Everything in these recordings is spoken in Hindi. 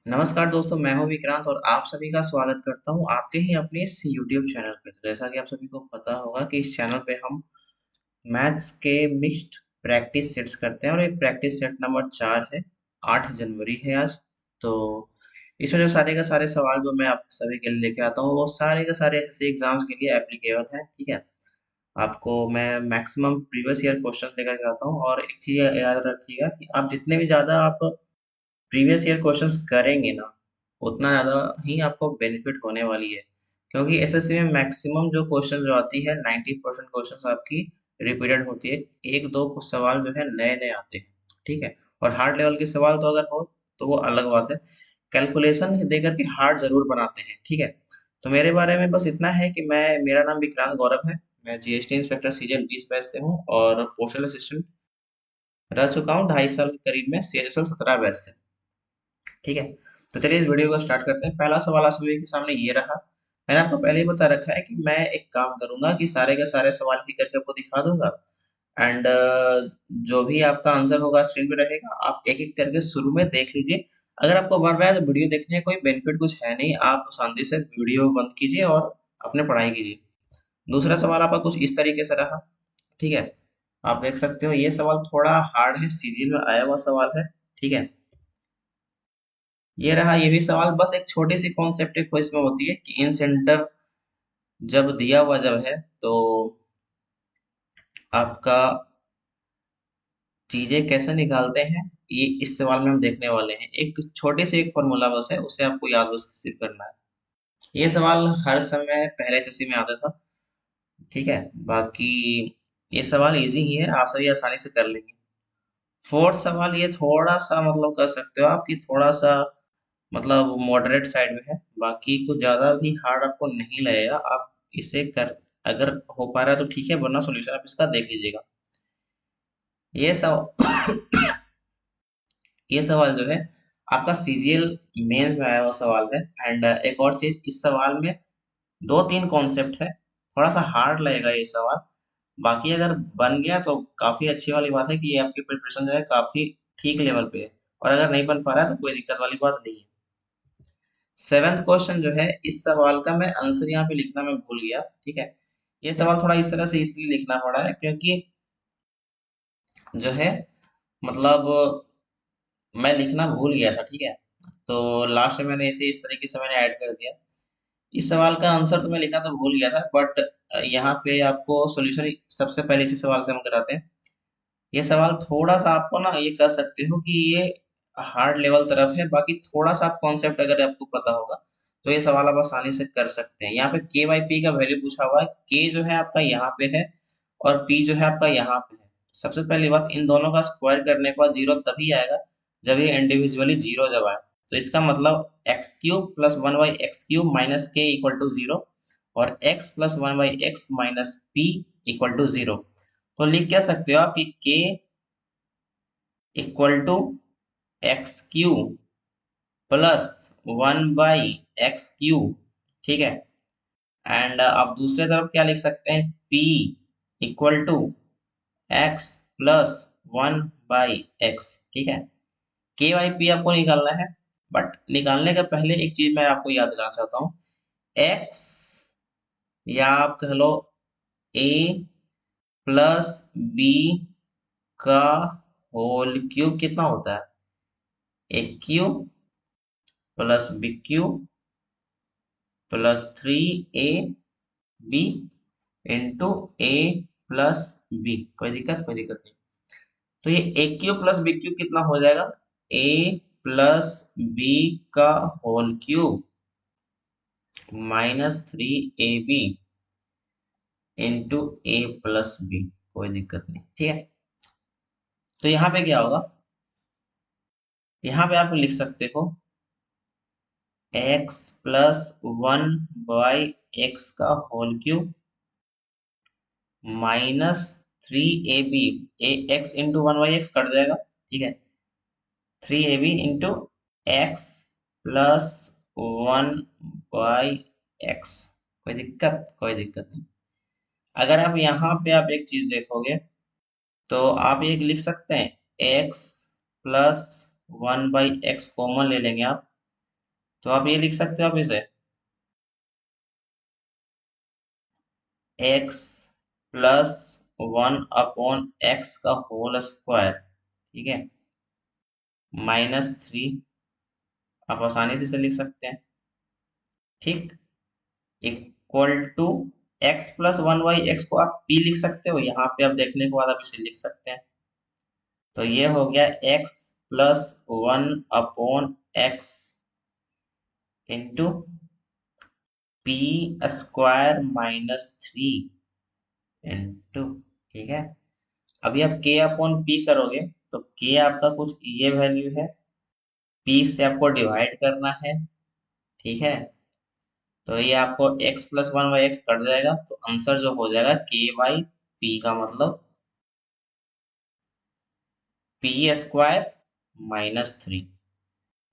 नमस्कार दोस्तों, मैं हूं विक्रांत और आप सभी का स्वागत करता हूं आपके ही अपने इस यूट्यूब चैनल पे। तो जैसा कि आप सभी को पता होगा कि इस चैनल पे हम मैथ्स के मिक्स्ड प्रैक्टिस सेट्स करते हैं और ये प्रैक्टिस सेट नंबर 4 है। 8 जनवरी है आज। तो इसमें जो सारे का सारे सवाल जो मैं आप सभी के लिए लेके आता हूँ वो सारे के सारे एसएससी एग्जाम्स के लिए एप्लीकेबल है। ठीक है, आपको मैं मैक्सिमम प्रीवियस ईयर क्वेश्चन लेकर के आता हूँ। और एक चीज याद रखिएगा कि आप जितने भी ज्यादा आप प्रीवियस ईयर क्वेश्चंस करेंगे ना, उतना ज़्यादा ही आपको बेनिफिट होने वाली है। क्योंकि एसएससी में मैक्सिमम जो क्वेश्चन जो आती है 90% क्वेश्चन आपकी रिपीटेड होती है। एक दो कुछ सवाल जो है नए नए आते हैं। ठीक है, और हार्ड लेवल के सवाल तो अगर हो तो वो अलग बात है। कैलकुलेशन देकर के हार्ड जरूर बनाते हैं। ठीक है, तो मेरे बारे में बस इतना है कि मेरा नाम विक्रांत गौरव है। मैं जीएसटी इंस्पेक्टर सीजन 20 बैच से हूँ और पोस्टल असिस्टेंट रह चुका हूँ 2.5 साल के करीब में सीएचएसएल 17 बैच से। ठीक है, तो चलिए इस वीडियो को स्टार्ट करते हैं। पहला सवाल आप सभी के सामने ये रहा। मैंने आपको पहले ही बता रखा है कि मैं एक काम करूंगा कि सारे के सारे सवाल ही करके आपको दिखा दूंगा। एंड जो भी आपका आंसर होगा स्क्रीन पे रहेगा, आप एक एक करके शुरू में देख लीजिए। अगर आपको बन रहा है तो वीडियो देखने का कोई बेनिफिट कुछ है नहीं, आप शांति से वीडियो बंद कीजिए और अपने पढ़ाई कीजिए। दूसरा सवाल आपका कुछ इस तरीके से रहा। ठीक है, आप देख सकते हो ये सवाल थोड़ा हार्ड है, सीजीएल में आया हुआ सवाल है। ठीक है, ये रहा ये भी सवाल। बस एक छोटी सी कॉन्सेप्ट एक इसमें होती है कि इन सेंटर जब दिया हुआ जब है तो आपका चीजें कैसे निकालते हैं, ये इस सवाल में हम देखने वाले हैं। एक छोटे से एक फॉर्मूला बस है, उसे आपको याद बस सिर्फ करना है। ये सवाल हर समय पहले एसएससी में आता था। ठीक है, बाकी ये सवाल इजी ही है, आप सभी आसानी से कर लेंगे। फोर्थ सवाल ये थोड़ा सा मतलब कर सकते हो आप कि थोड़ा सा मतलब मॉडरेट साइड में है, बाकी कुछ ज्यादा भी हार्ड आपको नहीं लगेगा। आप इसे कर, अगर हो पा रहा है तो ठीक है, वरना सॉल्यूशन आप इसका देख लीजिएगा। ये सब ये सवाल जो है आपका सीजीएल मेंस में आया हुआ सवाल है। एंड एक और चीज, इस सवाल में दो तीन कॉन्सेप्ट है, थोड़ा सा हार्ड लगेगा ये सवाल। बाकी अगर बन गया तो काफी अच्छी वाली बात है कि ये आपकी प्रिपरेशन जो है काफी ठीक लेवल पे है। और अगर नहीं बन पा रहा है तो कोई दिक्कत वाली बात नहीं है। सेवेंथ क्वेश्चन जो है, इस सवाल का मैं आंसर यहाँ पे लिखना मैं भूल गया। ठीक है, ये सवाल थोड़ा इस तरह से इसलिए लिखना पड़ा है क्योंकि जो है मतलब मैं लिखना भूल गया था। ठीक है, तो लास्ट में मैंने इसे इस तरीके से मैंने ऐड कर दिया। इस सवाल का आंसर तो मैं लिखना तो भूल गया था, बट यहाँ पे आपको सॉल्यूशन सबसे पहले इसी सवाल से हम कराते हैं। ये सवाल थोड़ा सा आपको ना ये कह सकते हो कि ये हार्ड लेवल तरफ है। बाकी थोड़ा सा आप कॉन्सेप्ट अगर आपको पता होगा तो ये सवाल आप आसानी से कर सकते हैं। यहाँ पे के बाई पी का वैल्यू पूछा हुआ है। के जो है आपका यहाँ पे है और पी जो है आपका यहाँ पे है। सबसे पहली बात, इन दोनों का स्क्वायर करने के बाद जीरो तभी आएगा जब ये इंडिविजुअली जीरो जब आए। तो इसका मतलब X cube plus one by X cube minus K equal to zero, और X plus one by X minus P equal to zero. तो लिख क्या सकते हो आप कि K equal to X cube plus one by X cube. ठीक है, एंड आप दूसरे तरफ क्या लिख सकते हैं, p equal to X plus one by X. ठीक है, के बाई पी आपको निकालना है। बट निकालने के पहले एक चीज मैं आपको याद दिलाना चाहता हूँ। x, या आप कह लो a प्लस बी का होल क्यूब कितना होता है, A cube plus B cube plus three A B into A plus B. कोई दिक्कत नहीं। तो ये A cube plus B cube कितना हो जाएगा, ए प्लस बी का whole cube minus three A B into A plus B. कोई दिक्कत नहीं, ठीक है। तो यहाँ पे क्या होगा, यहाँ पे आप लिख सकते हो X plus one by X का whole cube minus three A B, A X into one by X cut जाएगा। ठीक है, three A B into X plus one by X. कोई दिक्कत नहीं। अगर आप यहाँ पे आप एक चीज देखोगे तो आप एक लिख सकते हैं x plus one by x common ले लेंगे आप। तो आप ये लिख सकते हो आप इसे x प्लस 1/x का होल स्क्वायर, ठीक है, -3, आप आसानी से इसे लिख सकते हैं, ठीक, equal to x plus 1/x को आप p लिख सकते हो, यहाँ पे आप देखने के बाद आप इसे लिख सकते हैं। तो ये हो गया x plus 1/x into P square -3 into, ठीक है। अभी आप k अपॉन p करोगे तो k आपका कुछ ये वैल्यू है, p से आपको डिवाइड करना है, ठीक है। तो ये आपको x प्लस 1/x कट जाएगा, तो आंसर जो हो जाएगा k बाई p का मतलब पी स्क्वायर -3,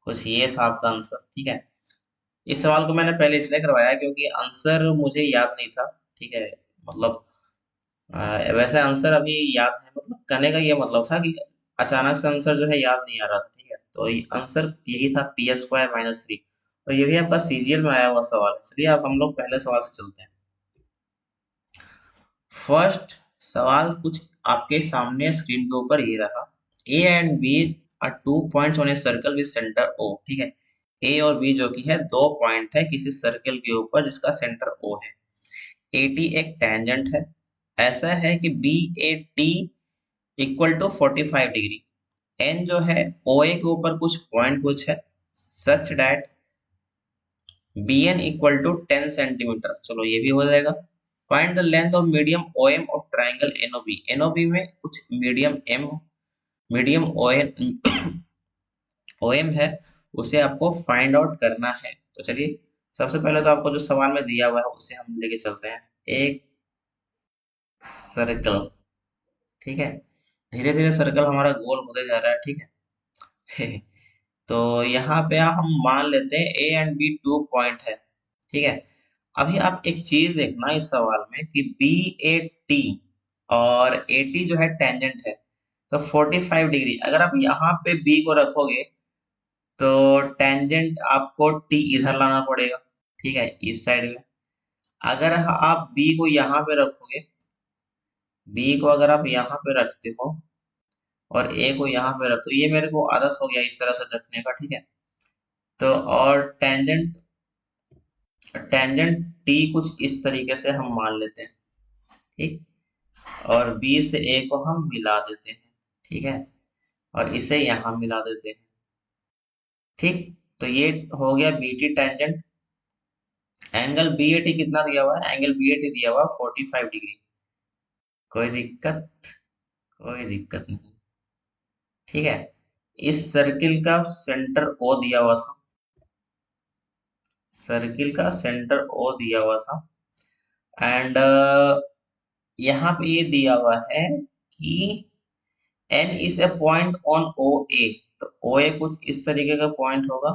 कुछ ये था आपका आंसर, ठीक है। इस सवाल को मैंने पहले इसलिए करवाया क्योंकि आंसर मुझे याद नहीं था, ठीक है, मतलब वैसे आंसर अभी याद है, मतलब करने का ये मतलब था कि अचानक से आंसर जो है याद नहीं आ रहा था, ठीक है। तो ये आंसर यही था पी स्क्वायर -3, और ये भी आपका सीजीएल में आया हुआ सवाल है। चलिए अब हम लोग पहले सवाल से चलते हैं। फर्स्ट सवाल कुछ आपके सामने स्क्रीन के ऊपर ये रहा, A and B are 2 points on a circle with centre O, ठीक है। ए और बी जो कि है 2 पॉइंट है किसी सर्कल के ऊपर जिसका सेंटर ओ है। ए टी एक टेंजेंट है, ऐसा है कि B A T equal to 45 degree, N जो है ओ ए के ऊपर कुछ पॉइंट कुछ है, such that B N equal to 10 centimetre, चलो ये भी हो जाएगा। Find the length of medium O M of triangle NOB, NOB में कुछ medium M, medium O M O M है, उसे आपको फाइंड आउट करना है। तो चलिए सबसे पहले तो आपको जो सवाल में दिया हुआ है उसे हम लेके चलते हैं। एक सर्कल, ठीक है, धीरे धीरे सर्कल हमारा गोल होते जा रहा है, ठीक है। तो यहाँ पे हम मान लेते हैं ए एंड बी 2 पॉइंट है, ठीक है। अभी आप एक चीज देखना इस सवाल में कि बी ए टी और ए टी जो है टेंजेंट है, तो 45 डिग्री अगर आप यहाँ पे बी को रखोगे तो टेंजेंट आपको टी इधर लाना पड़ेगा, ठीक है, इस साइड में। अगर आप बी को यहाँ पे रखोगे, बी को अगर आप यहाँ पे रखते हो और ए को यहाँ पे रखते हो, ये मेरे को आदत हो गया इस तरह से रखने का, ठीक है। तो और टेंजेंट टेंजेंट टी कुछ इस तरीके से हम मान लेते हैं, ठीक, और बी से ए को हम मिला देते हैं, ठीक है, और इसे यहाँ मिला देते हैं, ठीक। तो ये हो गया B T tangent. Angle B A T कितना दिया हुआ है, एंगल बी ए टी दिया हुआ 45 डिग्री, कोई दिक्कत, कोई दिक्कत नहीं, ठीक है। इस सर्किल का सेंटर ओ दिया हुआ था, सर्किल का सेंटर ओ दिया हुआ था, एंड यहाँ पे ये दिया हुआ है कि N is a point on O A, तो ओ ए कुछ इस तरीके का पॉइंट होगा,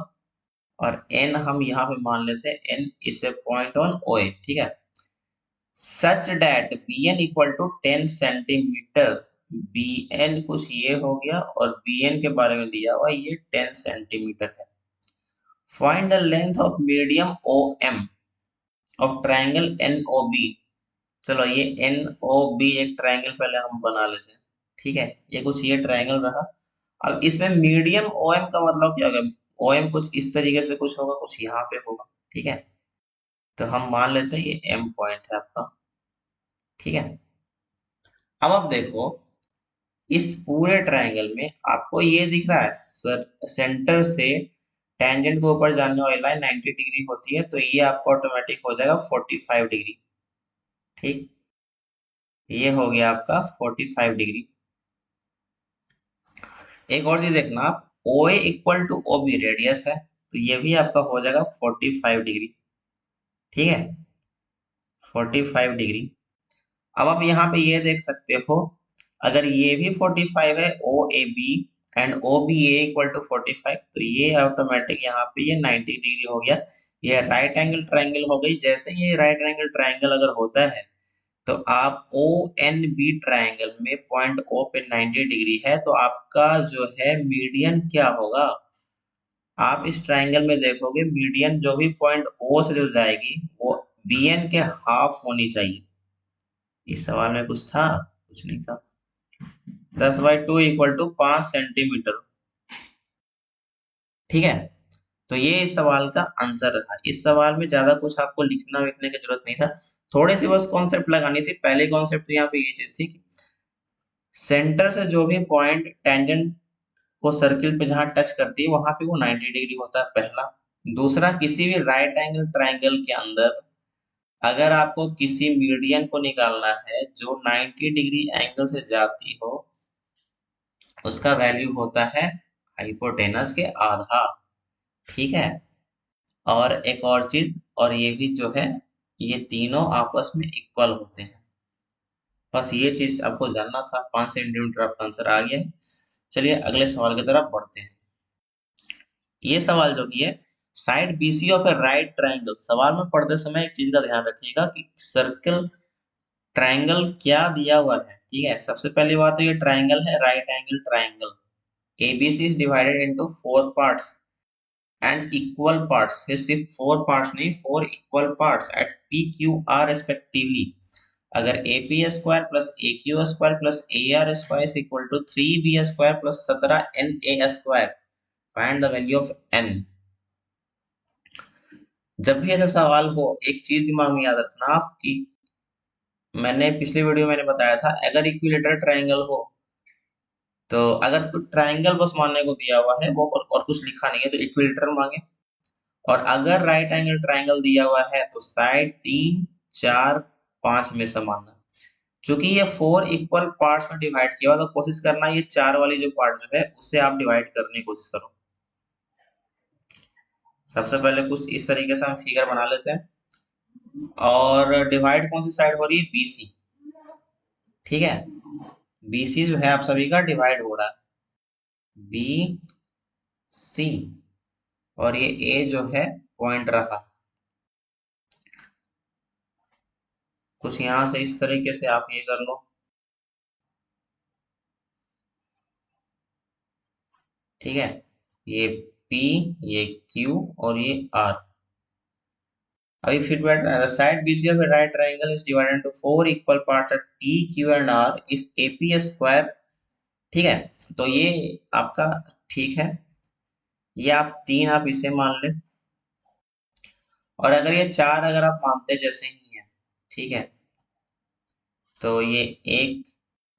और एन हम यहाँ पे मान लेते हैं N is a point on O A, ठीक है। Such that B N equal to 10 centimetre, B N कुछ ये हो गया और बी एन के बारे में दिया हुआ ये 10 सेंटीमीटर है। Find the length of medium O M of triangle N O B, चलो ये एन ओ बी एक ट्राइंगल पहले हम बना लेते हैं, ठीक है, ये कुछ ये ट्राइंगल रहा। अब इसमें मीडियम ओ एम का मतलब क्या होगा, ओ एम कुछ इस तरीके से कुछ होगा, कुछ यहाँ पे होगा, ठीक है। तो हम मान लेते हैं ये एम पॉइंट है आपका, ठीक है। अब आप देखो इस पूरे ट्रायंगल में आपको ये दिख रहा है सर, सेंटर से टेंजेंट के ऊपर जाने वाली लाइन 90 डिग्री होती है, तो ये आपको ऑटोमेटिक हो जाएगा 45 डिग्री, ठीक, ये हो गया आपका 45 डिग्री। एक और चीज देखना आप, O A equal to O B radius है, तो ये भी आपका हो जाएगा 45 डिग्री, ठीक है, 45 डिग्री। अब आप यहाँ पे ये देख सकते हो, अगर ये भी 45 है O A B and O B A equal to 45, तो ये ऑटोमेटिक यहाँ पे ये 90 डिग्री हो गया, ये राइट एंगल ट्रायंगल हो गई। जैसे ये राइट एंगल ट्रायंगल अगर होता है तो आप ओ एन बी ट्रायंगल में पॉइंट ओ पे 90 डिग्री है, तो आपका जो है मीडियन क्या होगा, आप इस ट्रायंगल में देखोगे मीडियन जो भी पॉइंट ओ से जो जाएगी वो बीएन के हाफ होनी चाहिए। इस सवाल में कुछ था? कुछ नहीं था। 10/2 इक्वल टू 5 सेंटीमीटर। ठीक है, तो ये इस सवाल का आंसर रहा। इस सवाल में ज्यादा कुछ आपको लिखना विखने की जरूरत नहीं था, थोड़ी सी बस कॉन्सेप्ट लगानी थी। पहले कॉन्सेप्ट यहाँ पे ये चीज थी कि सेंटर से जो भी पॉइंट टेंजेंट को सर्किल पे जहां टच करती है वहां पे वो 90 डिग्री होता है, पहला। दूसरा, किसी भी राइट एंगल ट्रायंगल के अंदर अगर आपको किसी मीडियन को निकालना है जो 90 डिग्री एंगल से जाती हो, उसका वैल्यू होता है हाइपोटेनस के आधा। ठीक है, और एक और चीज, और ये भी जो है, ये तीनों आपस में इक्वल होते हैं। बस ये चीज आपको जानना था। 5 सेंटीमीटर आपका आंसर आ गया है। चलिए अगले सवाल की तरफ बढ़ते हैं। ये सवाल जो कि है, side BC of A right triangle. सवाल में पढ़ते समय एक चीज का ध्यान रखिएगा कि सर्कल ट्रायंगल क्या दिया हुआ है। ठीक है, सबसे पहली बात तो ये ट्रायंगल है, right angle triangle. ABC is divided into 4 parts and equal parts. फिर सिर्फ 4 पार्ट्स नहीं, 4 equal parts at P Q R respectively. अगर A P square plus A Q square plus A R square equal to 3b² plus 17na², find the value of n। जब भी ऐसा सवाल हो, एक चीज दिमाग में याद रखना आप कि मैंने पिछली वीडियो मैंने बताया था, अगर इक्विलेटरल ट्रायंगल हो तो अगर कोई ट्रायंगल बस मानने को दिया हुआ है, वो और कुछ लिखा नहीं है, तो इक्विलेटरल मांगे। और अगर राइट एंगल ट्रायंगल दिया हुआ है तो साइड 3, 4, 5 में से मानना। क्योंकि ये 4 इक्वल पार्ट्स में डिवाइड किया हुआ, तो कोशिश करना ये 4 वाली जो पार्ट जो है उसे आप डिवाइड करने की कोशिश करो। सबसे पहले कुछ इस तरीके से हम फिगर बना लेते हैं। और डिवाइड कौन सी साइड हो रही है? बीसी। ठीक है, बीसी जो है आप सभी का डिवाइड हो रहा है, बी सी। और ये ए जो है पॉइंट रहा। कुछ यहां से इस तरीके से आप ये कर लो। ठीक है, ये P, ये Q और ये R। अभी फिर side BC of a right triangle is divided into 4 equal parts at P, Q and R if AP is square। ठीक है, तो ये आपका ठीक है। ये आप 3 आप इसे मान लें, और अगर ये 4 अगर आप मानते जैसे ही है, ठीक है, तो ये एक,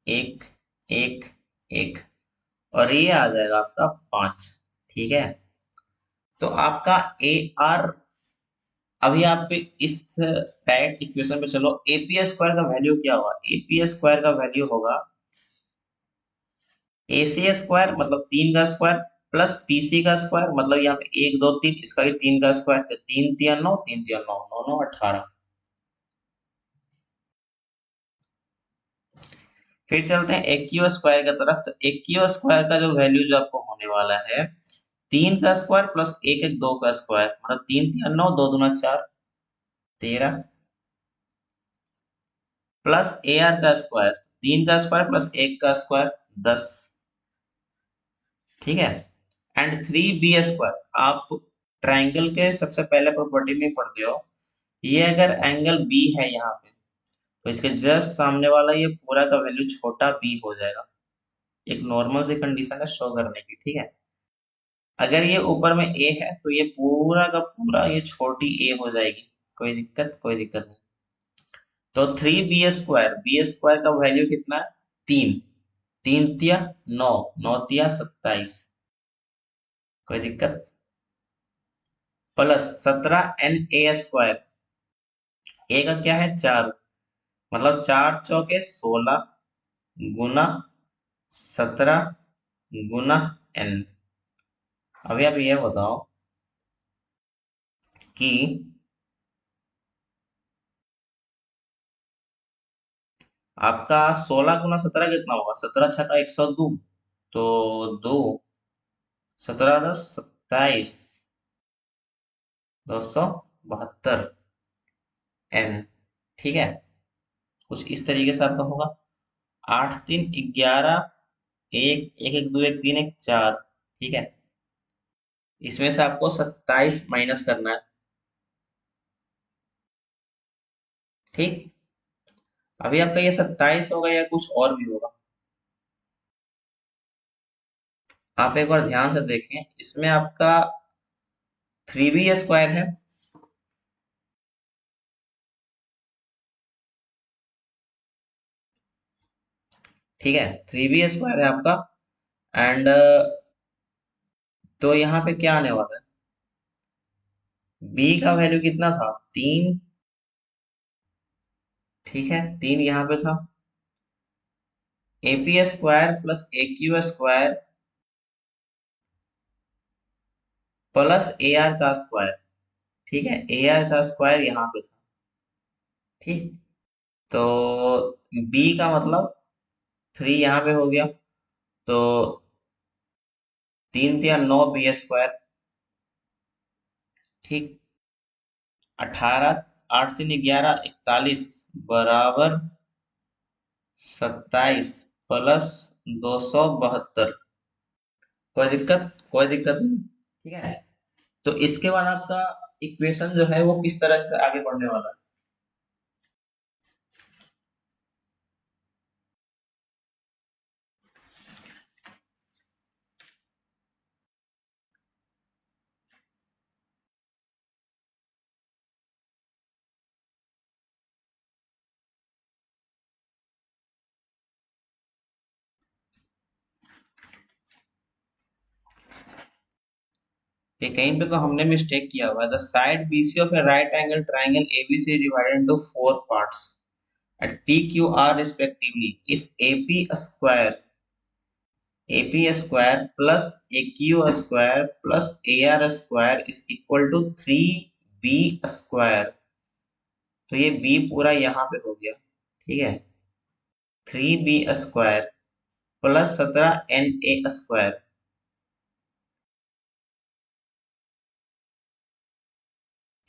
एक, एक, एक, और ये आ जाएगा आपका 5। ठीक है, तो आपका ए आर, अभी आप इस डायरेक्ट इक्वेशन पे चलो। एपी स्क्वायर का वैल्यू क्या होगा? एपी स्क्वायर का वैल्यू होगा एसी स्क्वायर मतलब 3 का स्क्वायर प्लस पीसी का स्क्वायर मतलब यहाँ पे 1 2 3, इसका भी 3 का स्क्वायर, तो 3 3 9, 3 3 9, 9 9 18। फिर चलते हैं एक्यू स्क्वायर की तरफ। तो एक्यू स्क्वायर का जो वैल्यू जो आपको होने वाला है, 3 का स्क्वायर प्लस 1 1 2 का स्क्वायर मतलब 3 3 9, 2 दूना 4, 13, प्लस ए आर का स्क्वायर, 3 का स्क्वायर प्लस 1 का स्क्वायर 10। ठीक है, एंड 3b²। आप ट्राइंगल के सबसे पहले प्रॉपर्टी में पढ़ते हो, ये अगर एंगल बी है यहाँ पे, तो इसके जस्ट सामने वाला ये पूरा का वैल्यू छोटा बी हो जाएगा। एक नॉर्मल सी कंडीशन है शो करने की। ठीक है, अगर ये ऊपर में ए है तो ये पूरा का पूरा ये छोटी ए हो जाएगी। कोई दिक्कत? कोई दिक्कत नहीं। तो 3b², बी स्क्वायर का वैल्यू कितना है? 3, 3 तिया 9, 9 तिया 27। कोई दिक्कत? Plus 17na²। ए का क्या है? 4, मतलब 4 चौके 16 गुना 17 गुना n। अभी आप ये बताओ कि आपका 16 गुना 17 कितना होगा? 17 छका 102, तो 2, 17 10 27, 272 n। ठीक है, कुछ इस तरीके से आपका होगा। 8 3 11, एक एक एक 2 1 3 1 4। ठीक है, इसमें से आपको 27 माइनस करना है। ठीक। अभी आपका ये 27 होगा या कुछ और भी होगा? आप एक बार ध्यान से देखें, इसमें आपका 3b² है। ठीक है, 3b² है आपका। एंड तो यहाँ पे क्या आने वाला है? b का वैल्यू कितना था? 3। ठीक है, 3 यहाँ पे था। AP² plus AQ² plus AR का स्क्वायर। ठीक है, AR का स्क्वायर यहाँ पे था। ठीक। तो b का मतलब 3 यहाँ पे हो गया। तो 3 या 9b²। ठीक। 18, 8 3 11 41 बराबर 27 प्लस 272। कोई दिक्कत? कोई दिक्कत नहीं। ठीक है। तो इसके बाद आपका इक्वेशन जो है वो किस तरह से आगे बढ़ने वाला है? कि कहीं पे तो हमने मिस्टेक किया हुआ है। The side BC of A right angle triangle ABC divided into 4 parts at PQR respectively if AP² plus AQ² plus AR² is equal to 3B²। तो ये B पूरा यहाँ पे हो गया। ठीक है, 3B² plus 17NA²।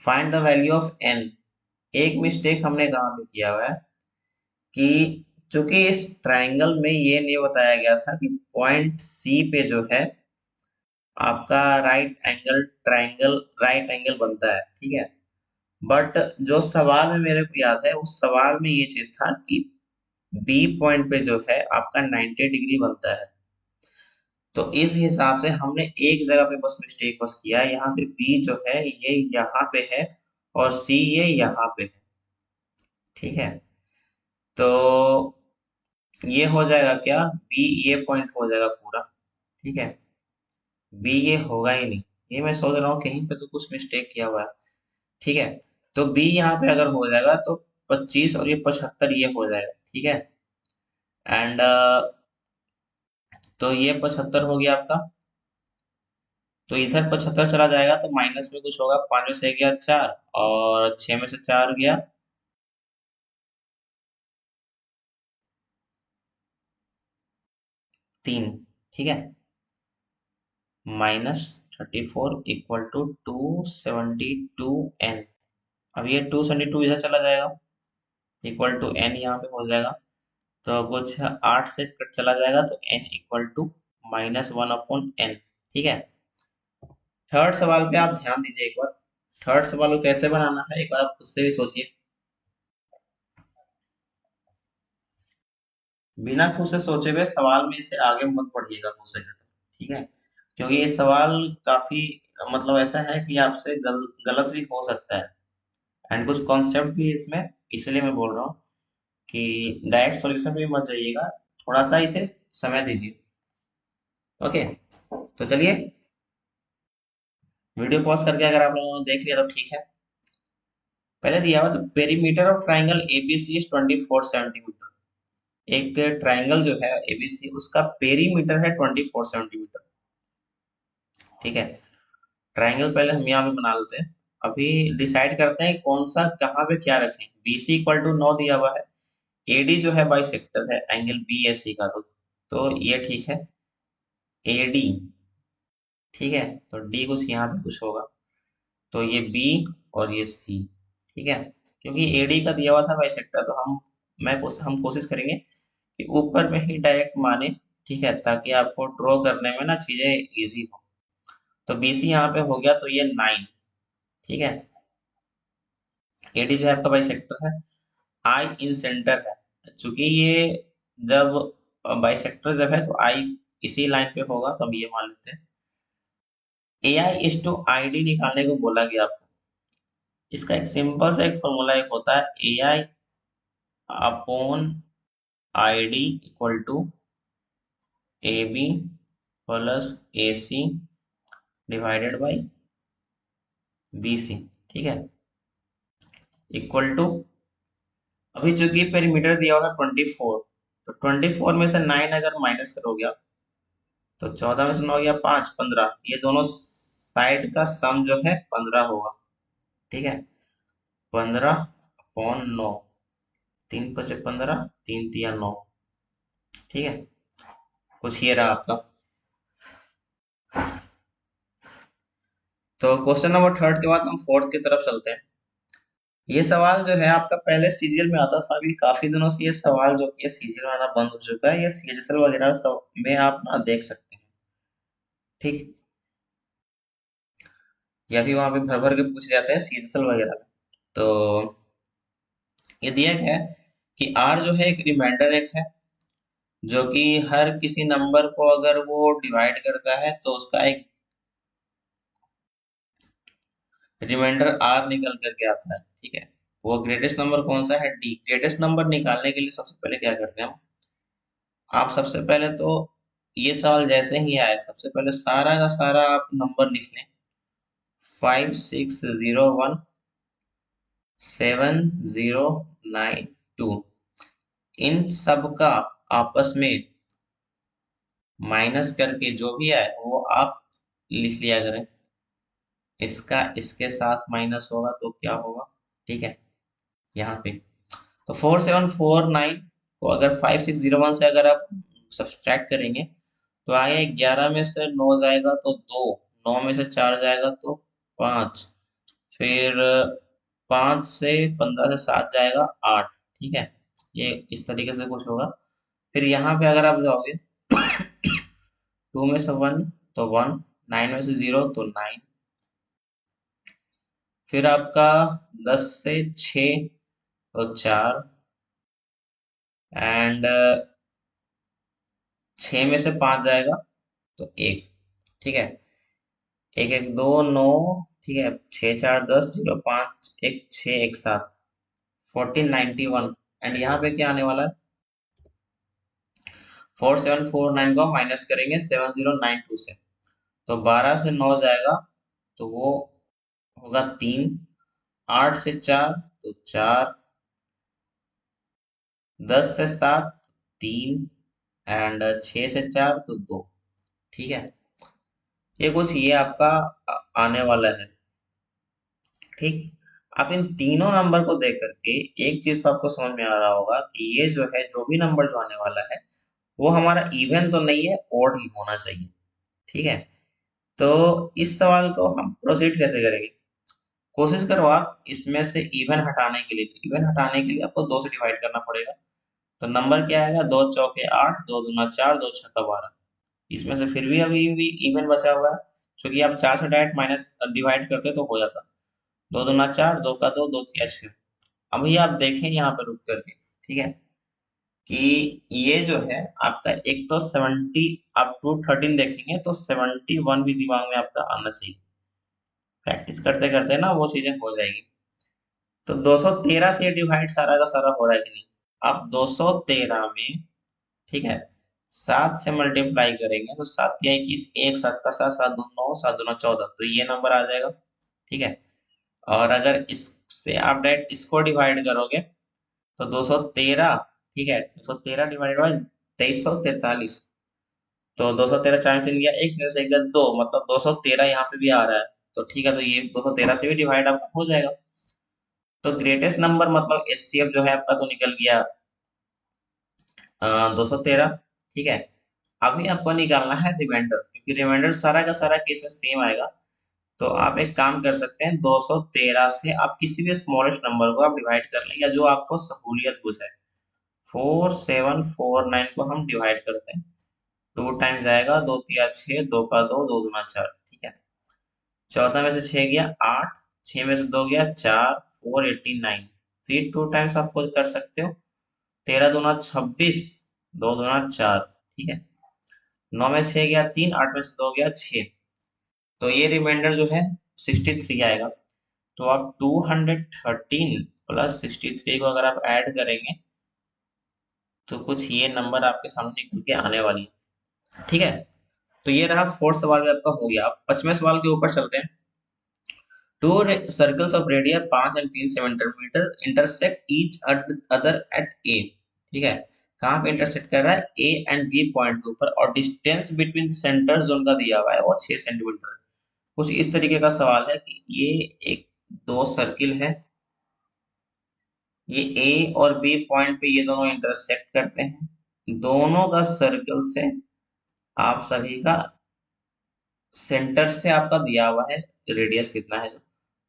Find the value of n। एक मिस्टेक हमने कहाँ पे किया हुआ है कि चूंकि इस ट्राइंगल में ये नहीं बताया गया था कि पॉइंट C पे जो है आपका राइट एंगल बनता है। ठीक है। बट जो सवाल में मेरे को याद है, उस सवाल में ये चीज था कि बी पॉइंट पे जो है आपका 90 डिग्री बनता है। तो इस हिसाब से हमने एक जगह पे बस मिस्टेक बस किया है। यहाँ पे बी जो है ये यहाँ पे है और सी ये यहाँ पे है। ठीक है। तो ये हो जाएगा क्या, बी ये पॉइंट हो जाएगा पूरा। ठीक है, बी ये होगा ही नहीं। ये मैं सोच रहा हूँ कहीं पे तो कुछ मिस्टेक किया हुआ है। ठीक है। तो बी यहाँ पे अगर हो जाएगा तो 25 और ये 75 ये हो जाएगा। ठीक है। एंड तो ये 75 हो गया आपका। तो इधर 75 चला जाएगा तो माइनस में कुछ होगा। 5 में से गया 4 और 6 में से 4 गया 3। ठीक है, -34 इक्वल टू 272n। अब ये 272 इधर चला जाएगा, इक्वल टू n यहाँ पे हो जाएगा। तो कुछ 8 से कट चला जाएगा तो n इक्वल टू -1/n। ठीक है। थर्ड सवाल पे आप ध्यान दीजिए एक बार। थर्ड सवाल को कैसे बनाना है एक बार आप खुद से भी सोचिए। बिना खुद से सोचे हुए सवाल में इसे आगे मत पढ़िएगा खुद से तो। ठीक है, क्योंकि ये सवाल काफी मतलब ऐसा है कि आपसे गलत भी हो सकता है। एंड कुछ कॉन्सेप्ट भी है इसमें, इसलिए मैं बोल रहा हूँ कि डायरेक्ट सॉल्यूशन में मत जाइएगा, थोड़ा सा इसे समय दीजिए। ओके। तो चलिए, वीडियो पॉज करके अगर आप लोगों ने देख लिया तो ठीक है। पहले दिया हुआ तो perimeter of triangle ABC is 24 centimetre. एक ट्राइंगल जो है एबीसी उसका पेरीमीटर है 24 सेंटीमीटर। ठीक है, ट्राइंगल पहले हम यहाँ पे बना लेते हैं। अभी डिसाइड करते हैं कौन सा कहाँ पे क्या रखें। BC इक्वल टू 9 दिया हुआ है। AD जो है बाई सेक्टर है एंगल BAC का। तो ये ठीक है, AD। ठीक है, तो D कुछ यहाँ पे कुछ होगा। तो ये B और ये C। ठीक है, क्योंकि AD का दिया हुआ था बाई सेक्टर तो हम कोशिश करेंगे कि ऊपर में ही डायरेक्ट माने। ठीक है, ताकि आपको ड्रॉ करने में ना चीजें इजी हो। तो BC यहाँ पे हो गया, तो ये 9। ठीक है, AD जो है आपका बाई सेक्टर है, I इन सेंटर है, चूंकि ये जब बाई सेक्टर जब है तो I इसी लाइन पे होगा, तो हम ये मान लेते हैं। AI इज टू ID निकालने को बोला गया आपको। इसका एक सिंपल सा एक फॉर्मूला एक होता है, AI upon ID equal to AB plus AC divided by BC। ठीक है, इक्वल टू, अभी चूंकि पेरीमीटर दिया हुआ है 24, तो 24 में से 9 अगर माइनस करोगे आप, तो 14 में से 9 गया 5, 15, ये दोनों साइड का सम जो है 15 होगा। ठीक है, 15/9, 3×5 = 15, 3×3 = 9। ठीक है, कुछ ये रहा आपका। तो क्वेश्चन नंबर थर्ड के बाद हम फोर्थ की तरफ चलते हैं। ये सवाल जो है आपका पहले सीजीएल में आता था, अभी काफी दिनों से ये सवाल जो कि सीजीएल में आना बंद हो चुका है, ये सीएचएसएल वगैरह सब में आप ना देख सकते हैं। ठीक, या भी वहां पे भर भर के पूछे जाते हैं सीएचएसएल वगैरह में। तो ये दिया गया है कि आर जो है एक रिमाइंडर एक है, जो कि हर किसी नंबर को अगर वो डिवाइड करता है तो उसका एक रिमाइंडर आर निकल करके आता है। ठीक है, वो ग्रेटेस्ट नंबर कौन सा है? डी। ग्रेटेस्ट नंबर निकालने के लिए सबसे पहले क्या करते हैं हम, आप सबसे पहले तो ये सवाल जैसे ही आए, सबसे पहले सारा का सारा आप नंबर लिख लें, 560170992, इन सब का आपस में माइनस करके जो भी आए वो आप लिख लिया करें। इसका इसके साथ माइनस होगा तो क्या होगा? ठीक है, यहाँ पे तो 4749 को अगर 5601 से अगर आप सब्सट्रैक्ट करेंगे तो आगे 11 में से 9 जाएगा तो 2, 9 में से 4 जाएगा तो 5, फिर 5 से 15 से 7 जाएगा 8। ठीक है, ये इस तरीके से कुछ होगा। फिर यहाँ पे अगर आप जाओगे 2 में से 1 तो 1, 9 में से 0 तो 9, फिर आपका 10 से 6 तो 4, एंड 6 में से 5 जाएगा तो 1। ठीक है, 1 1 2 9, ठीक है, 6 4 10, 0 5 1 6 1 7, 1491। एंड यहाँ पे क्या आने वाला है, 4749 को माइनस करेंगे 7092 से, तो 12 से 9 जाएगा तो वो होगा 3, 8 से 4 तो 4, 10 से 7 3, एंड 6 से 4 तो 2। ठीक है, ये कुछ ये आपका आने वाला है। ठीक, आप इन तीनों नंबर को देख करके एक चीज तो आपको समझ में आ रहा होगा कि ये जो है, जो भी नंबर जो आने वाला है वो हमारा इवन तो नहीं है, ओड ही होना चाहिए। ठीक है, तो इस सवाल को हम प्रोसीड कैसे करेंगे? कोशिश करो आप इसमें से इवन हटाने के लिए, तो इवन हटाने के लिए आपको 2 से डिवाइड करना पड़ेगा। तो नंबर क्या आएगा, 2 चौके 8, 2 दूना 4, 2 छक्का 12। इसमें से फिर भी अभी भी इवन बचा हुआ है, क्योंकि आप 4 से डायरेक्ट माइनस डिवाइड करते तो हो जाता। 2 दूना 4, 2 का 2, 2 तिया 6। अभी आप देखें यहाँ पे रुक करके, ठीक है, कि ये जो है आपका एक तो 70 अप टू 13 देखेंगे तो 71 भी दिमाग में आपका आना चाहिए। प्रैक्टिस करते करते ना वो चीजें हो जाएगी। तो 213 से डिवाइड सारा का सारा हो रहा है कि नहीं? आप 213 में, ठीक है, 7 से मल्टीप्लाई करेंगे तो 7 या 21, 1 7 का 7, 7 2 9, 7 2 14, तो ये नंबर आ जाएगा। ठीक है, और अगर इससे आप डायरेक्ट इसको डिवाइड करोगे तो 213, ठीक है, 213 डिवाइडेड बाई 2343, तो 213 चार तीन गया एक, मेरे से एक गया दो, मतलब 213 यहाँ पे भी आ रहा है। तो ठीक है, तो ये 213 से भी डिवाइड आपका हो जाएगा। तो ग्रेटेस्ट नंबर मतलब एचसीएफ जो है आपका तो निकल गया 213। ठीक है, अभी आपको निकालना है रिमाइंडर, क्योंकि रिमाइंडर सारा का सारा केस में सेम आएगा। तो आप एक काम कर सकते हैं, 213 से आप किसी भी स्मॉलेस्ट नंबर को आप डिवाइड कर लें, या जो आपको सहूलियत बुझाए। 4749 को हम डिवाइड करते हैं, 2 टाइम्स आएगा, 2 तिया 6, 2 का 2, 2 दूना 4। ठीक है, 14 में से 6 गया 8, 6 में से 2 गया 4, 489, 3 2 टाइम्स आपको कर सकते हो। 13 दूना 26, 2 दूना 4, ठीक है। 9 में से 6 गया 3, 8 में से 2 गया 6, तो ये रिमाइंडर जो है 63 आएगा। तो आप 213 प्लस 63 को अगर आप ऐड करेंगे तो कुछ ये नंबर आपके सामने निकल के आने वाली है, ठीक है। तो ये रहा फोर्थ सवाल भी आपका हो गया। अब 5वें सवाल के ऊपर चलते हैं। Two circles of radius 5 and 3 centimetre intersect each other at A, ठीक है। कहाँ पे इंटरसेक्ट कर रहा है? ए एंड बी पॉइंट के ऊपर, और डिस्टेंस बिटवीन सेंटर्स जो उनका दिया हुआ है वो 6 सेंटीमीटर। कुछ इस तरीके का सवाल है कि ये एक दो सर्किल है, ये ए और बी पॉइंट पे ये दोनों इंटरसेक्ट करते हैं। दोनों का सर्कल से आप सभी का सेंटर से आपका दिया हुआ है रेडियस कितना है, जो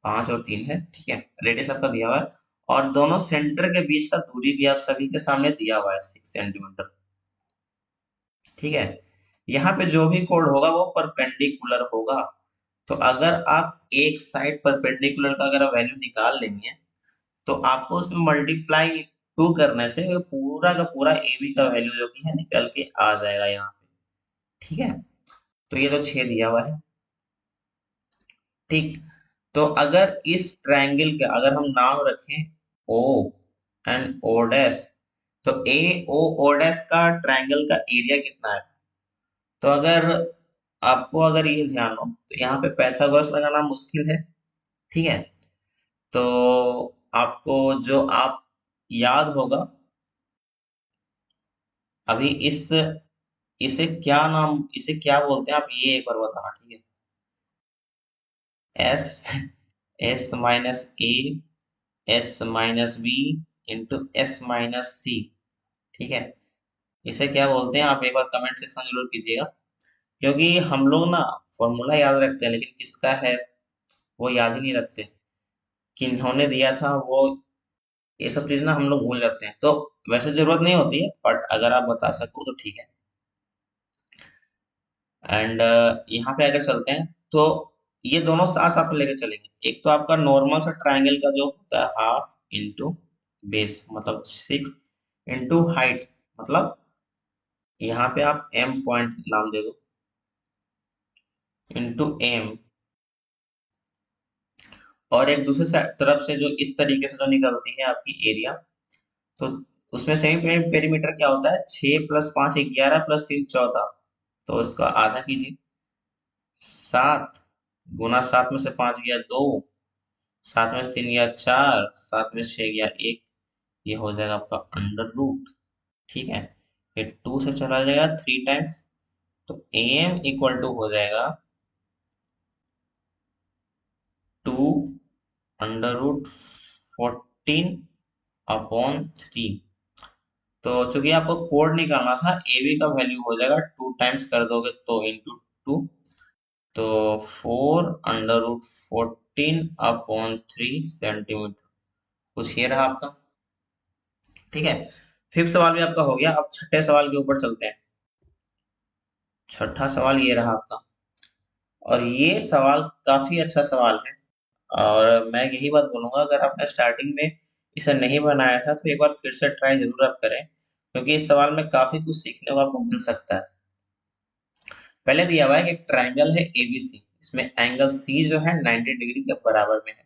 5 और 3 है, ठीक है। रेडियस आपका दिया हुआ है और दोनों सेंटर के बीच का दूरी भी आप सभी के सामने दिया हुआ है 6 सेंटीमीटर, ठीक है। यहाँ पे जो भी कोण होगा वो परपेंडिकुलर होगा। तो अगर आप एक साइड परपेंडिकुलर का अगर वैल्यू निकाल लेंगे तो आपको उसमें मल्टीप्लाई 2 करने से वो पूरा का पूरा ए बी का वैल्यू जो कि है निकल के आ जाएगा यहाँ पे, ठीक है। तो ये तो 6 दिया हुआ है, ठीक। तो अगर इस ट्रायंगल का अगर हम नाम रखें ओ एंड ओ डैश, तो ए ओ ओ डैश का ट्रायंगल का एरिया कितना है? तो अगर आपको अगर ये ध्यान हो तो यहाँ पे पाइथागोरस लगाना मुश्किल है, ठीक है। तो आपको जो आप याद होगा अभी इसे क्या बोलते हैं आप ये एक बार बताना, ठीक है। S S minus A S minus B into S minus C, ठीक है। इसे क्या बोलते हैं आप एक बार कमेंट सेक्शन जरूर कीजिएगा, क्योंकि हम लोग ना फॉर्मूला याद रखते हैं लेकिन किसका है वो याद ही नहीं रखते, किन्होंने दिया था वो, ये सब चीज ना हम लोग भूल जाते हैं। तो वैसे जरूरत नहीं होती है बट अगर आप बता सको तो ठीक है। एंड यहाँ पे अगर चलते हैं तो ये दोनों साथ साथ में लेके चलेंगे। एक तो आपका नॉर्मल सा ट्रायंगल का जो होता है हाफ इंटू बेस मतलब 6 इंटू हाइट, मतलब यहाँ पे आप एम पॉइंट नाम दे दो इंटू एम, और एक दूसरे तरफ से जो इस तरीके से जो निकलती है आपकी एरिया, तो उसमें सेमी पेरीमीटर क्या होता है? 6 प्लस 5 11 प्लस 3 14, तो इसका आधा कीजिए 7 गुना 7 में से 5 गया 2, 7 में से 3 गया 4, 7 में से 6 गया 1, ये हो जाएगा आपका अंडर रूट, ठीक है। फिर 2 से चला जाएगा 3 टाइम्स, तो एम इक्वल टू हो जाएगा 2 अंडर रूट 14/3। तो चूंकि आपको कोड निकालना था ए बी का वैल्यू हो जाएगा 2 टाइम्स कर दोगे तो इंटू 2, तो 4√14/3 सेंटीमीटर, कुछ ये रहा आपका, ठीक है। फिफ्थ सवाल भी आपका हो गया। अब छठे सवाल के ऊपर चलते हैं। छठा सवाल ये रहा आपका, और ये सवाल काफी अच्छा सवाल है, और मैं यही बात बोलूंगा अगर आपने स्टार्टिंग में इसे नहीं बनाया था तो एक बार फिर से ट्राई जरूर आप करें, क्योंकि इस सवाल में काफी कुछ सीखने को आपको मिल सकता है। पहले दिया हुआ है कि एक ट्राइंगल है एबीसी, इसमें एंगल सी जो है 90 डिग्री के बराबर में है।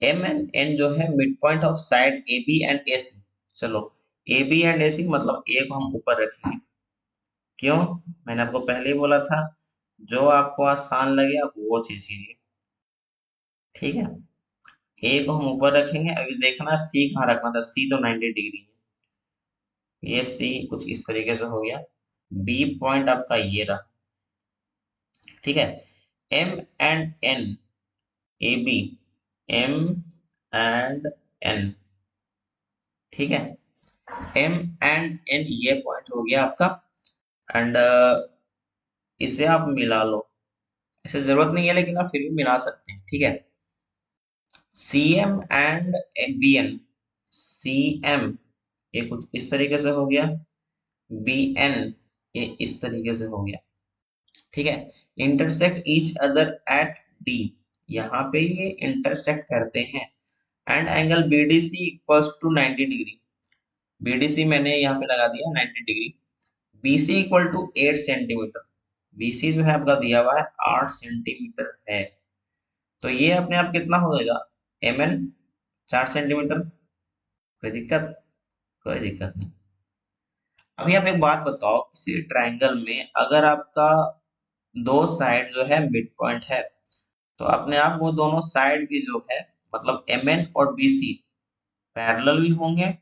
एम एंड एन जो है mid point of side A B and A C. चलो, ए बी एंड ए सी मतलब ए को हम ऊपर रखेंगे, क्यों? मैंने आपको पहले ही बोला था जो आपको आसान लगे आप वो चीज कीजिए, ठीक है। ए को हम ऊपर रखेंगे, अभी देखना सी कहाँ रखना था, सी तो 90 डिग्री है, ये सी कुछ इस तरीके से हो गया। बी पॉइंट आपका ये रहा, ठीक है। M and N, A B, M and N, ठीक है। एम एंड एन ये पॉइंट हो गया आपका, एंड इसे आप मिला लो, इसे जरूरत नहीं है लेकिन आप फिर भी मिला सकते हैं, ठीक है। C M and B N, C M ये कुछ इस तरीके से हो गया, बी एन ये इस तरीके से हो गया, ठीक है। Intersect each other at D, यहाँ पे ये इंटरसेक्ट करते हैं and angle BDC equals to 90 degree. BDC मैंने यहाँ पे लगा दिया 90 degree. BC equal to 8 centimetre. BC जो है आपका दिया हुआ है 8 सेंटीमीटर है। तो ये अपने आप कितना हो जाएगा, एम एन 4 सेंटीमीटर। कोई दिक्कत? कोई दिक्कत नहीं। अभी आप एक बात बताओ, किसी ट्रायंगल में अगर आपका दो साइड जो है मिड पॉइंट है, तो अपने आप वो दोनों साइड भी जो है मतलब एम एन और बीसी पैरेलल भी होंगे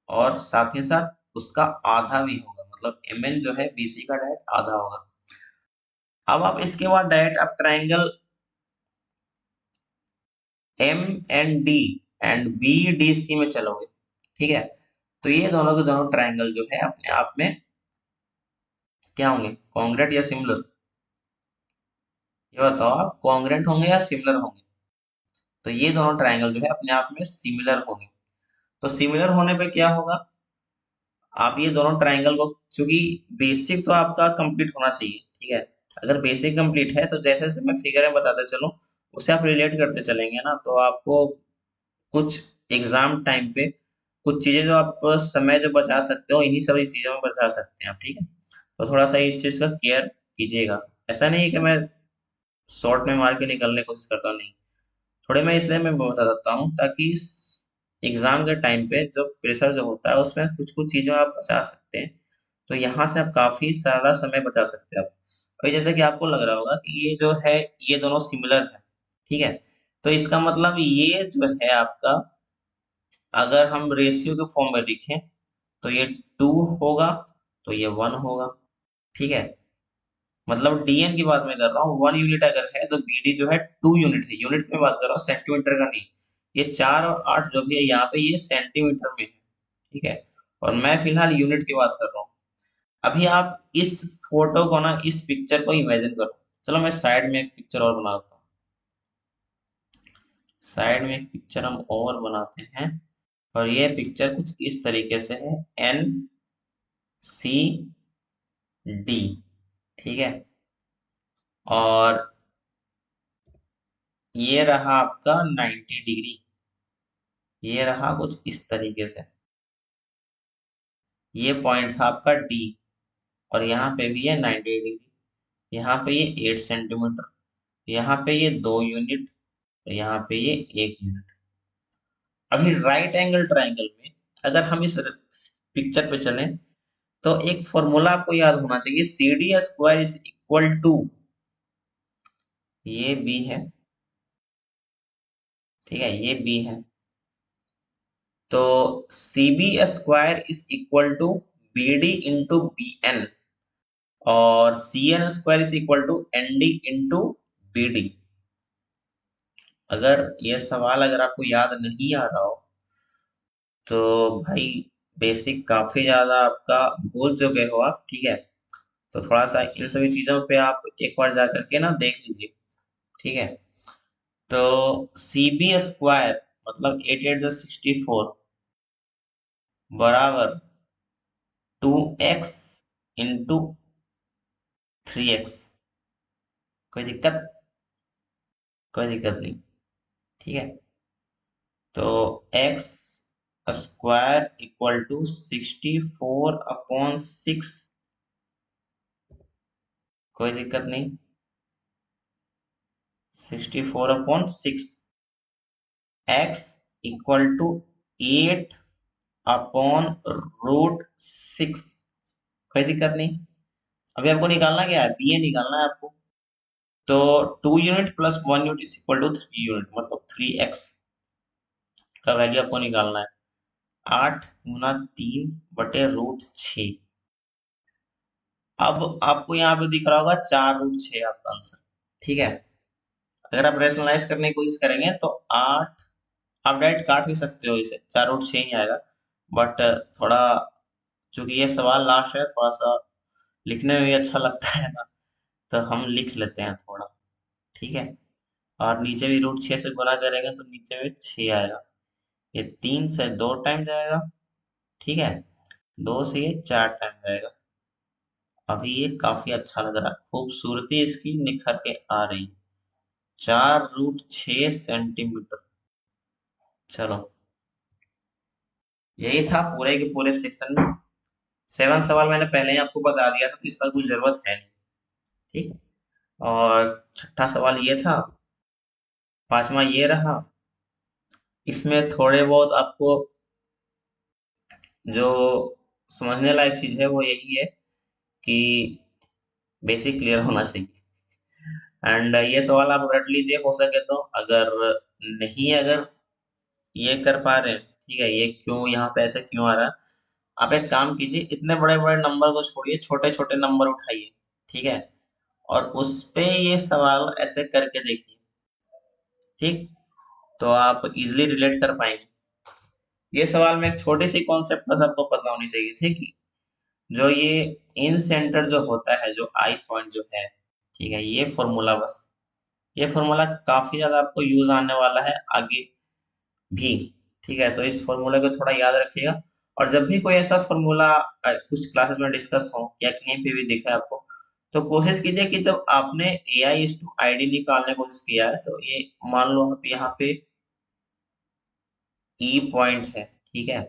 और साथ ही साथ उसका आधा भी होगा, मतलब एम एन जो है बीसी का डायरेक्ट आधा होगा। अब आप इसके बाद डायरेक्ट आप triangle M and D and B D C में चलोगे, ठीक है? तो ये दोनों के दोनों ट्रायंगल जो है अपने आप में क्या होंगे, कॉन्ग्रेंट या सिमिलर? ये बताओ आप, कॉन्ग्रेंट होंगे या सिमिलर होंगे? तो ये दोनों ट्रायंगल जो है अपने आप में सिमिलर होंगे। तो सिमिलर होने पे क्या होगा, आप ये दोनों ट्रायंगल को, चूंकि बेसिक तो आपका कंप्लीट होना चाहिए, ठीक है? अगर बेसिक कंप्लीट है तो जैसे जैसे मैं फिगर में बताते चलूं उसे आप रिलेट करते चलेंगे ना, तो आपको कुछ एग्जाम टाइम पे कुछ चीजें जो आप समय जो बचा सकते हो, इन्हीं सभी चीजों में बचा सकते हैं आप, ठीक है? तो थोड़ा सा इस चीज का केयर कीजिएगा। ऐसा नहीं है कि मैं शॉर्ट में मार के निकलने की कोशिश करता हूँ, नहीं। थोड़े मैं इसलिए मैं बता देता हूँ ताकि एग्जाम के टाइम पे जो प्रेशर जो होता है उसमें कुछ कुछ चीजें आप बचा सकते हैं। तो यहाँ से आप काफी सारा समय बचा सकते हैं आप। अभी जैसे कि आपको लग रहा होगा कि ये जो है ये दोनों सिमिलर है, ठीक है? तो इसका मतलब ये जो है आपका, अगर हम रेशियो के फॉर्म में लिखें तो ये 2 होगा, तो ये 1 होगा, ठीक है? मतलब डीएन की बात मैं कर रहा हूँ, 1 यूनिट अगर है तो बीडी जो है 2 यूनिट है। यूनिट में बात कर रहा हूँ, सेंटीमीटर का नहीं। ये 4 और 8 जो भी है यहाँ पे ये सेंटीमीटर में है, ठीक है? और मैं फिलहाल यूनिट की बात कर रहा हूँ। अभी आप इस फोटो को ना, इस पिक्चर को इमेजिन करो। चलो मैं साइड में एक पिक्चर और बनाता हूँ। साइड में एक पिक्चर हम और बनाते हैं, और ये पिक्चर कुछ इस तरीके से है, एन सी डी, ठीक है? और ये रहा आपका 90 डिग्री, ये रहा कुछ इस तरीके से। ये पॉइंट था आपका डी, और यहाँ पे भी है 90 डिग्री। यहाँ पे ये 8 सेंटीमीटर, यहाँ पे ये 2 यूनिट, यहाँ पे ये 1 यूनिट। अभी राइट एंगल ट्राइंगल में अगर हम इस पिक्चर पे चलें तो एक फॉर्मूला आपको याद होना चाहिए, C D square is equal to, ये बी है, ठीक है? ये बी है, तो C B square is equal to B D into B N, और C N square is equal to N D into B D. अगर ये सवाल अगर आपको याद नहीं आ रहा हो तो भाई बेसिक काफी ज्यादा आपका भूल चुके हो आप, ठीक है? तो थोड़ा सा इन सभी चीजों पे आप एक बार जा करके ना देख लीजिए, ठीक है? तो सी बी स्क्वायर मतलब 8 8 64 बराबर 2x इंटू 3x। कोई दिक्कत? कोई दिक्कत नहीं, ठीक है? तो x स्क्वायर इक्वल टू 64/6। कोई दिक्कत नहीं, 64/6। x equal to 8/√6। कोई दिक्कत नहीं। अभी आपको निकालना क्या है, बी ए निकालना है आपको। तो 2 unit plus 1 unit is equal to 3 unit, मतलब 3x का वैल्यू आपको निकालना है। 8 × 3/√6। अब आपको यहाँ पे दिख रहा होगा 4√6 आपका आंसर, ठीक है? अगर आप रेशनलाइज करने की कोशिश करेंगे तो 8, आप डायरेक्ट काट भी सकते हो इसे, 4√6 ही आएगा। बट थोड़ा चूंकि ये सवाल लास्ट है, थोड़ा सा लिखने में भी अच्छा लगता है ना, तो हम लिख लेते हैं थोड़ा, ठीक है? और नीचे भी √6 से गुणा करेंगे तो नीचे में 6 आएगा। ये 3 से 2 टाइम जाएगा, ठीक है? 2 से ये 4 टाइम जाएगा। अभी ये काफी अच्छा लग रहा है, खूबसूरती इसकी निखर के आ रही है। 4√6 सेंटीमीटर। चलो, यही था पूरे के पूरे सेक्शन में। 7 सवाल मैंने पहले ही आपको बता दिया था, तो इसका कोई जरूरत है नहीं। ठीक। और छठा सवाल ये था, पांचवा ये रहा। इसमें थोड़े बहुत आपको जो समझने लायक चीज है वो यही है कि बेसिक क्लियर होना चाहिए। एंड ये सवाल आप रट लीजिए हो सके तो। अगर नहीं, अगर ये कर पा रहे हैं, ठीक है, ये क्यों यहाँ पे ऐसे क्यों आ रहा है, आप एक काम कीजिए, इतने बड़े बड़े नंबर को छोड़िए, छोटे छोटे नंबर उठाइए। ठीक है, और उस पे ये सवाल ऐसे करके देखिए। ठीक, तो आप इजिली रिलेट कर पाएंगे। ये सवाल में एक छोटी सी कॉन्सेप्ट बस आपको पता होनी चाहिए थी कि जो ये इन सेंटर जो होता है, जो आई पॉइंट जो है, ठीक है, ये फॉर्मूला बस, ये फॉर्मूला काफी ज्यादा आपको यूज आने वाला है आगे भी। ठीक है, तो इस फॉर्मूले को थोड़ा याद रखिएगा। और जब भी कोई ऐसा फॉर्मूला कुछ क्लासेस में डिस्कस हो या कहीं पे भी दिखे आपको, तो कोशिश कीजिए कि जब आपने ए आई इस टू आई डी निकालने की कोशिश किया है, तो ये मान लो आप यहाँ पे ई पॉइंट है, ठीक है,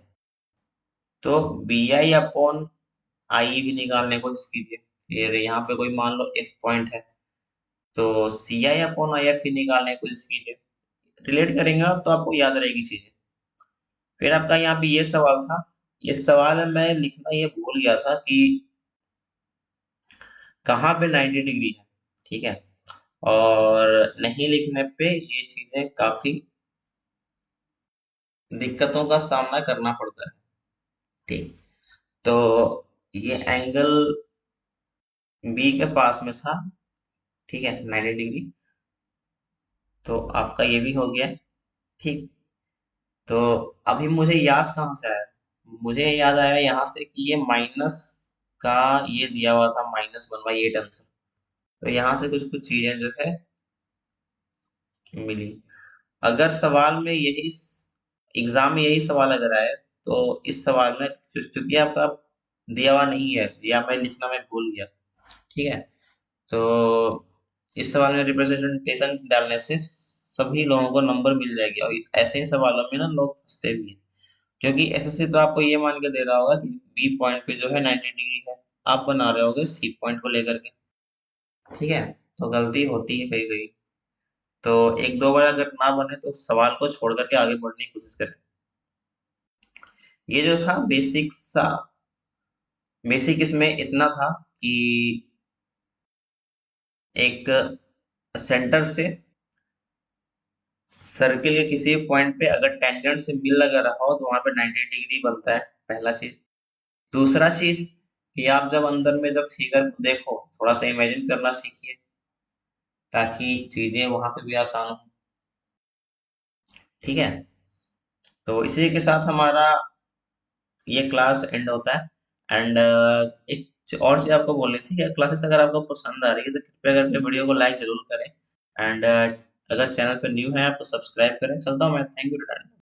तो बी आई अपॉन आई भी निकालने की कोशिश कीजिए। फिर यहाँ पे कोई मान लो एफ पॉइंट है, तो सी आई अपॉन आई एफ ही निकालने की कोशिश कीजिए। रिलेट करेंगे आप तो आपको याद रहेगी चीजें। फिर आपका यहाँ पे ये सवाल था, इस सवाल में मैं लिखना ये भूल गया था कि कहाँ पे 90 डिग्री है। ठीक है, और नहीं लिखने पे ये चीजें काफी दिक्कतों का सामना करना पड़ता है। ठीक, तो ये एंगल बी के पास में था, ठीक है, 90 डिग्री। तो आपका ये भी हो गया। ठीक, तो अभी मुझे याद कहाँ से आया, मुझे याद आया यहाँ से कि ये माइनस का ये दिया हुआ था -1/8 आंसर। तो यहाँ से कुछ कुछ चीजें जो है मिली। अगर सवाल में यही एग्जाम में यही सवाल अगर आए, तो इस सवाल में चूंकि आपका दिया हुआ नहीं है या मैं लिखना मैं भूल गया, ठीक है, तो इस सवाल में रिप्रेजेंटेशन डालने से सभी लोगों को नंबर मिल जाएगी। और ऐसे ही सवालों में ना लोग फंसते भी हैं, क्योंकि एसएससी तो आपको ये मान के दे रहा होगा कि बी पॉइंट पे जो है 90 डिग्री है, आप बना रहे होगे सी पॉइंट को लेकर के। ठीक है, तो गलती होती है कहीं कहीं। तो एक दो बार अगर ना बने तो सवाल को छोड़ करके आगे बढ़ने की कोशिश करें। ये जो था बेसिक सा, बेसिक इसमें इतना था कि एक सेंटर से सर्किल के किसी पॉइंट पे अगर टेंजेंट से मिल लगा रहा हो तो वहां पे 90 डिग्री बनता है, पहला चीज। दूसरा चीज कि आप जब अंदर में जब फिगर को देखो, थोड़ा सा इमेजिन करना सीखिए, ताकि चीजें वहां पे भी आसान हो। ठीक है, तो इसी के साथ हमारा ये क्लास एंड होता है। एंड एक और चीज आपको बोलनी थी कि क्लासेस अगर आपको पसंद आ रही है तो कृपया करके वीडियो को लाइक जरूर करें। एंड अगर चैनल पर न्यू है आप तो सब्सक्राइब करें। चलता हूँ मैं, थैंक यू।